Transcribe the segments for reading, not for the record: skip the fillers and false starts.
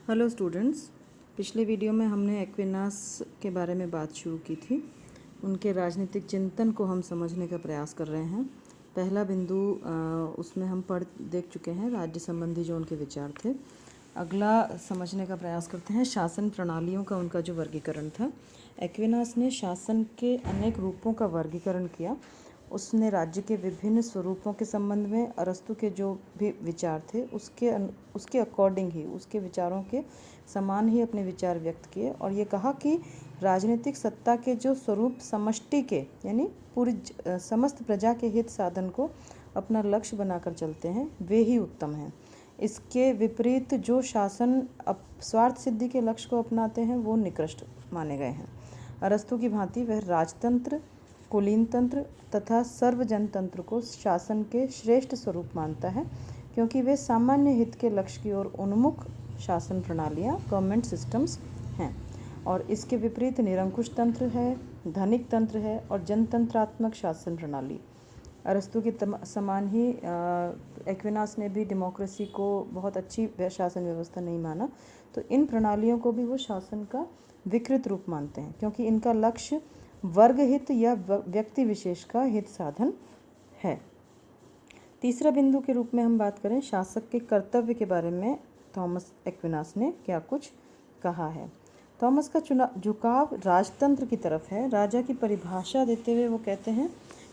Hello students, पिछले video में हमने एक्विनास के बारे में बात शुरू की थी। उनके राजनीतिक चिंतन को हम समझने का प्रयास कर रहे हैं। पहला बिंदु उसमें हम देख चुके हैं, राज्य संबंधी जो उनके विचार थे। अगला समझने का प्रयास करते हैं शासन प्रणालियों का उनका जो वर्गीकरण था। एक्विनास ने शासन के अनेक रूपों का वर्गीकरण किया। उसने राज्य के विभिन्न स्वरूपों के संबंध में अरस्तु के जो भी विचार थे उसके अकॉर्डिंग ही, उसके विचारों के समान ही अपने विचार व्यक्त किए और ये कहा कि राजनीतिक सत्ता के जो स्वरूप समष्टि के यानी पूरी समस्त प्रजा के हित साधन को अपना लक्ष्य बनाकर चलते हैं, वे ही उत्तम हैं। इसके विपरीत जो शासन स्वार्थ सिद्धि के लक्ष्य को अपनाते हैं वो निकृष्ट माने गए हैं। अरस्तु की भांति वह राजतंत्र, कुलीन तंत्र तथा सर्वजनतंत्र को शासन के श्रेष्ठ स्वरूप मानता है, क्योंकि वे सामान्य हित के लक्ष्य की ओर उन्मुख शासन प्रणालियाँ गवर्नमेंट सिस्टम्स हैं। और इसके विपरीत निरंकुश तंत्र है, धनिक तंत्र है और जनतंत्रात्मक शासन प्रणाली। अरस्तु के समान ही एक्विनास ने भी डेमोक्रेसी को बहुत अच्छी शासन व्यवस्था नहीं माना, तो इन प्रणालियों को भी वो शासन का विकृत रूप मानते हैं, क्योंकि इनका लक्ष्य वर्ग हित या व्यक्ति विशेष का हित साधन है। तीसरा बिंदु के रूप में हम बात करें शासक के कर्तव्य के बारे में, थॉमस एक्विनास ने क्या कुछ कहा है। थॉमस का झुकाव राजतंत्र की तरफ है। राजा की परिभाषा देते हुए वो कहते हैं,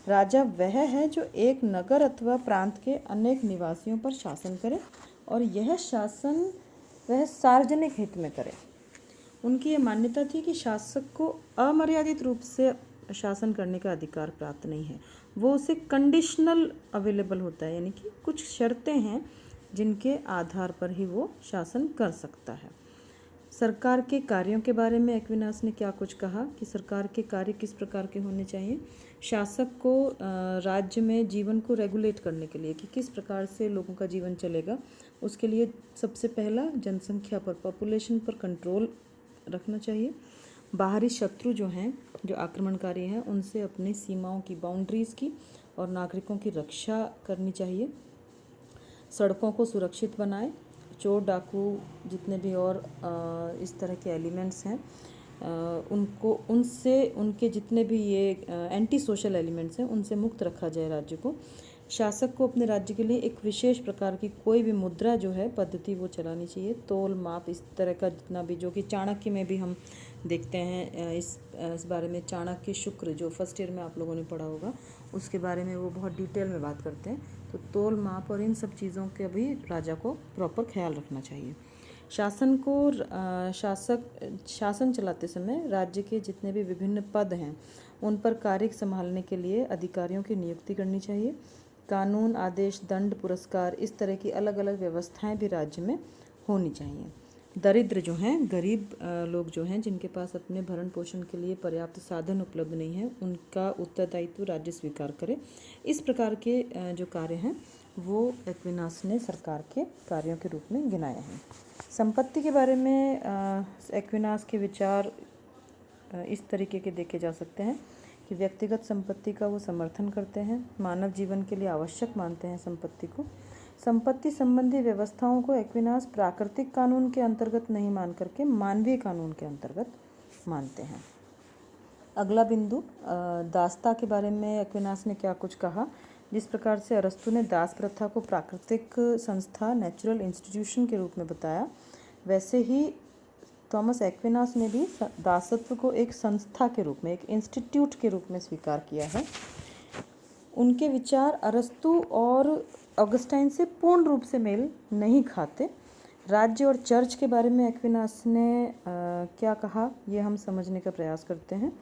राजा वह है जो एक नगर अथवा प्रांत के अनेक निवासियों पर शासन करे और यह शासन वह सार्वजनिक हित में करे। उनकी ये मान्यता थी कि शासक को अमर्यादित रूप से शासन करने का अधिकार प्राप्त नहीं है, वो उसे कंडीशनल अवेलेबल होता है, यानी कि कुछ शर्तें हैं जिनके आधार पर ही वो शासन कर सकता है। सरकार के कार्यों के बारे में एक्विनास ने क्या कुछ कहा कि सरकार के कार्य किस प्रकार के होने चाहिए। शासक को राज्य में जीवन को रेगुलेट करने के लिए कि किस प्रकार से लोगों का जीवन चलेगा, उसके लिए सबसे पहला जनसंख्या पर, पॉपुलेशन पर कंट्रोल रखना चाहिए। बाहरी शत्रु जो हैं, जो आक्रमणकारी हैं, उनसे अपनी सीमाओं की, बाउंड्रीज़ की और नागरिकों की रक्षा करनी चाहिए। सड़कों को सुरक्षित बनाए। चोर डाकू जितने भी और इस तरह के एलिमेंट्स हैं उनसे, उनके जितने भी ये एंटी सोशल एलिमेंट्स हैं, उनसे मुक्त रखा जाए राज्य को। शासक को अपने राज्य के लिए एक विशेष प्रकार की कोई भी मुद्रा जो है, पद्धति वो चलानी चाहिए। तोल माप इस तरह का जितना भी, जो कि चाणक्य में भी हम देखते हैं। इस बारे में चाणक्य शुक्र जो फर्स्ट ईयर में आप लोगों ने पढ़ा होगा, उसके बारे में वो बहुत डिटेल में बात करते हैं। तो तोल माप और इन सब चीज़ों का भी राजा को प्रॉपर ख्याल रखना चाहिए। शासन को शासन चलाते समय राज्य के जितने भी विभिन्न पद हैं उन पर कार्य संभालने के लिए अधिकारियों की नियुक्ति करनी चाहिए। कानून, आदेश, दंड, पुरस्कार, इस तरह की अलग अलग व्यवस्थाएं भी राज्य में होनी चाहिए। दरिद्र जो हैं, गरीब लोग जो हैं, जिनके पास अपने भरण पोषण के लिए पर्याप्त साधन उपलब्ध नहीं है, उनका उत्तरदायित्व राज्य स्वीकार करे। इस प्रकार के जो कार्य हैं वो एक्विनास ने सरकार के कार्यों के रूप में गिनाए हैं। संपत्ति के बारे में एक्विनास के विचार इस तरीके के देखे जा सकते हैं कि व्यक्तिगत संपत्ति का वो समर्थन करते हैं, मानव जीवन के लिए आवश्यक मानते हैं संपत्ति को। संपत्ति संबंधी व्यवस्थाओं को एक्विनास प्राकृतिक कानून के अंतर्गत नहीं मान करके मानवीय कानून के अंतर्गत मानते हैं। अगला बिंदु दासता के बारे में एक्विनास ने क्या कुछ कहा। जिस प्रकार से अरस्तु ने दास प्रथा को प्राकृतिक संस्था, नेचुरल इंस्टीट्यूशन के रूप में बताया, वैसे ही थॉमस एक्विनास ने भी दासत्व को एक संस्था के रूप में, एक इंस्टीट्यूट के रूप में स्वीकार किया है। उनके विचार अरस्तु और ऑगस्टाइन से पूर्ण रूप से मेल नहीं खाते। राज्य और चर्च के बारे में एक्विनास ने क्या कहा, ये हम समझने का प्रयास करते हैं।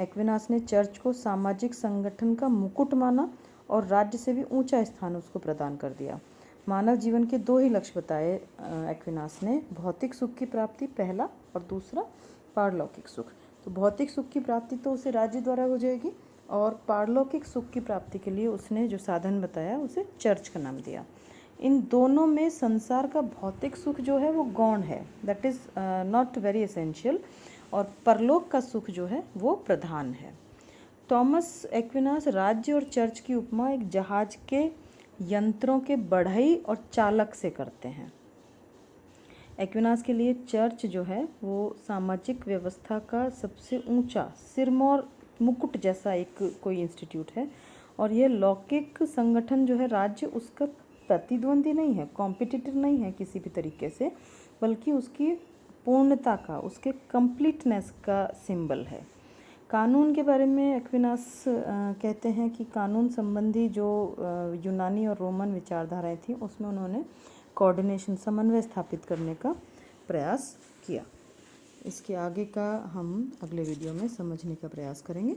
एक्विनास ने चर्च को सामाजिक संगठन का मुकुट माना और राज्य से भी ऊंचा स्थान उसको प्रदान कर दिया। मानव जीवन के दो ही लक्ष्य बताए एक्विनास ने, भौतिक सुख की प्राप्ति पहला और दूसरा पारलौकिक सुख। तो भौतिक सुख की प्राप्ति तो उसे राज्य द्वारा हो जाएगी और पारलौकिक सुख की प्राप्ति के लिए उसने जो साधन बताया उसे चर्च का नाम दिया। इन दोनों में संसार का भौतिक सुख जो है वो गौण है, that is not very essential, और परलोक का सुख जो है वो प्रधान है। थॉमस एक्विनास राज्य और चर्च की उपमा एक जहाज के यंत्रों के बढ़ई और चालक से करते हैं। एक्विनास के लिए चर्च जो है वो सामाजिक व्यवस्था का सबसे ऊंचा सिरमौर मुकुट जैसा एक कोई इंस्टीट्यूट है। और ये लौकिक संगठन जो है राज्य उसका प्रतिद्वंदी नहीं है, कॉम्पिटिटर नहीं है किसी भी तरीके से, बल्कि उसकी पूर्णता का, उसके कंप्लीटनेस का सिंबल है। कानून के बारे में एक्विनास कहते हैं कि कानून संबंधी जो यूनानी और रोमन विचारधाराएं थी उसमें उन्होंने कोऑर्डिनेशन, समन्वय स्थापित करने का प्रयास किया। इसके आगे का हम अगले वीडियो में समझने का प्रयास करेंगे।